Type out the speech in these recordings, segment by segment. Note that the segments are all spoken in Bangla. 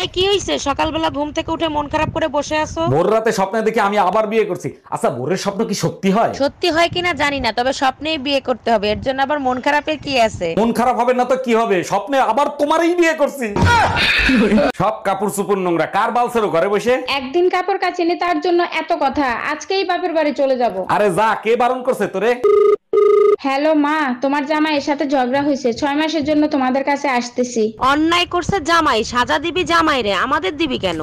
এই কি হইছে? সকালবেলা ঘুম থেকে উঠে মন খারাপ করে বসে আছো? ভোর রাতে স্বপ্নে দেখি আমি আবার বিয়ে করছি। আচ্ছা, ভোরের স্বপ্ন কি সত্যি হয়? সত্যি হয় কিনা জানি না, তবে স্বপ্নেই বিয়ে করতে হবে। এর জন্য আবার মন খারাপের কি আছে? মন খারাপ হবে না তো কি হবে? স্বপ্নে আবার তোমারই বিয়ে করছি। সব কাপড় চোপড় নোংরা, কার বালছেরো ঘরে বসে? একদিন কাপড় কাচিনি তার জন্য এত কথা, আজকেই বাপের বাড়ি চলে যাব। আরে যা, কে বারণ করছে তোরে? হ্যালো মা, তোমার জামাইয়ের সাথে ঝগড়া হয়েছে, 6 মাসের জন্য তোমাদের কাছে আসতেছি। অন্যায় করছে জামাই, সাজা দিবি জামাই রে, আমাদের দিবি কেন?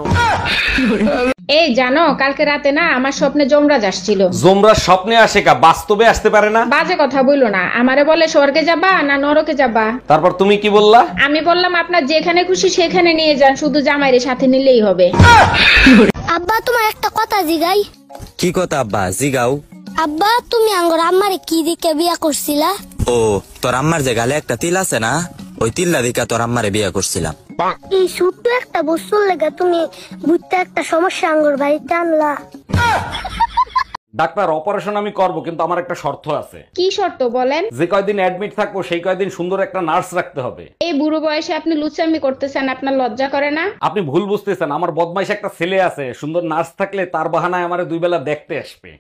এই জানো, কালকে রাতে না আমার স্বপ্নে যমরাজ আসছিল। জোমরা স্বপ্নে আসে কা, বাস্তবে আসতে পারে না? বাজে কথা বইলো না, আমারে বলে স্বর্গে যাবা না নরকে যাবা। তারপর তুমি কি বললা? আমি বললাম আপনার যেখানে খুশি সেখানে নিয়ে যান, শুধু জামাইরে সাথে নিলেই হবে। আব্বা তোমার একটা কথা জিগাই। কি কথা আব্বা? জিগাও। আব্বা তুমি আঙ্গর আম্মারে কি দিকে বিয়া করছিলা? ও, তোর আম্মার যে গালে একটা তিল আছে না, ওই তিল্লা দিকা তোর আম্মারে বিয়া করছিলাম। এই ছোট্ট একটা বস্তুর লেগে তুমি বুঝতে একটা সমস্যা আঙ্গর বাড়িতে আনলা। ডাক্তার, অপারেশন আমি করব, কিন্তু আমার একটা শর্ত আছে। কি শর্ত বলেন? যে কয়দিন অ্যাডমিট থাকবো সেই কয়দিন সুন্দর একটা নার্স রাখতে হবে। এই বুড়ো বয়সে আপনি লুচ্চামি করতেছেন, আপনার লজ্জা করে না? আপনি ভুল বুঝতেছেন, আমার বদমাইশ একটা ছেলে আছে, সুন্দর নার্স থাকলে তার বাহানায় আমারে 2 বেলা দেখতে আসবে।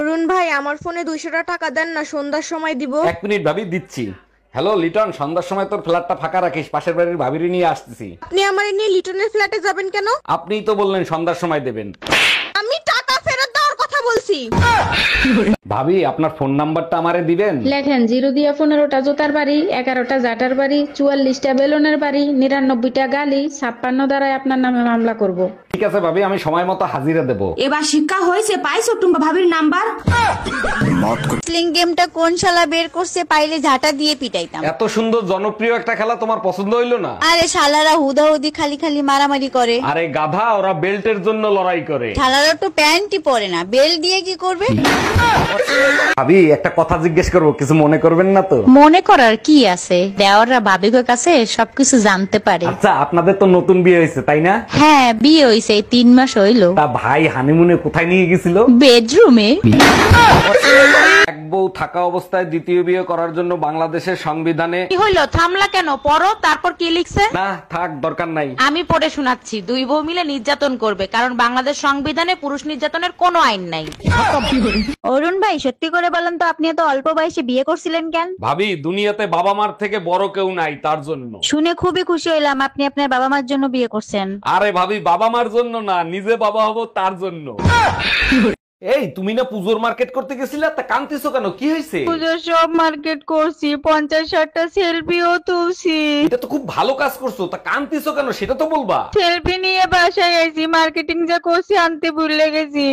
অরুণ ভাই, আমার ফোনে 200 টাকা দেন না, সন্ধ্যার সময় দিব। 1 মিনিট ভাবি, দিচ্ছি। হ্যালো লিটন, সন্ধ্যার সময় তোর ফ্ল্যাটটা ফাঁকা রাখিস, পাশের বাড়ির ভাবিরি নিয়ে আসতেছি। আপনি আমার নিয়ে লিটনের ফ্ল্যাটে যাবেন কেন? আপনিই তো বললেন সন্ধ্যার সময় দেবেন। আমি টাকা ফেরত দেওয়ার কথা বলছি। ভাবি, আপনার ফোন নাম্বারটা আমারে দিবেন? লেখেন 0 দিয়া 15টা জোতার বাড়ি, 11টা জাটার বাড়ি, 44টা বেলুনের বাড়ি, 99টা গালি, 56 দ্বারাই আপনার নামে মামলা করব। ঠিক আছে ভাবি, আমি সময় মতো হাজিরা দেব। এবার শিক্ষা হয়েছে, পাইছো টুম্বা ভাবির নাম্বার? স্লিং গেমটা কোন শালা বের করছে, পাইলে ঝাঁটা দিয়ে পিটাইতাম। এত সুন্দর জনপ্রিয় একটা খেলা তোমার পছন্দ হইলো না? আরে শালারা হুদাহুদি খালি খালি মারামারি করে। আরে গাধা, ওরা বেল্টের জন্য লড়াই করে। শালারা তো প্যান্টই পরে না, বেল্ট দিয়ে কি করবে? ভাবি, একটা কথা জিজ্ঞেস করবো, কিছু মনে করবেন না তো? মনে করার কি আছে? দেওয়াররা ভাবিকের কাছে সবকিছু জানতে পারে। আচ্ছা, আপনাদের তো নতুন বিয়ে হয়েছে তাই না? হ্যাঁ, বিয়ে হইছে, 3 মাস হইলো। তা ভাই হানিমুনে কোথায় নিয়ে গেছিল? বেডরুমে। এক বউ থাকা অবস্থায় দ্বিতীয় বিয়ে করার জন্য বাংলাদেশের সংবিধানে। কি হইলো? থামলা কেন? পড়ো, তারপর কি লিখছে? না থাক, দরকার নাই। আমি পড়ে শোনাচ্ছি। 2 বউ মিলে নির্যাতন করবে, কারণ বাংলাদেশ সংবিধানে পুরুষ নির্যাতনের কোনো আইন নাই। অরুণ ভাই, সত্যি করে বলেন তো, আপনি এত অল্প বয়সে বিয়ে করছিলেন কেন? ভাবি, দুনিয়াতে বাবা মার থেকে বড় কেউ নাই, তার জন্য। শুনে খুবই খুশি হইলাম আপনি আপনার বাবা মার জন্য বিয়ে করছেন। আরে ভাবি, বাবা মার জন্য না, নিজে বাবা হব তার জন্য। এই তুমি না পুজোর মার্কেট করতে গেছিলা, তা কান্তিছো কেন? কি হয়েছে? পুজোর সব মার্কেট করছি, 50-60টা সেলফিও তুলছি। এটা তো খুব ভালো কাজ করছো, তা কান্তিছো কেন সেটা তো বলবা। সেলফি নিয়ে বাসায় আইছি, মার্কেটিং যা করছি আনতে ভুলে গেছি।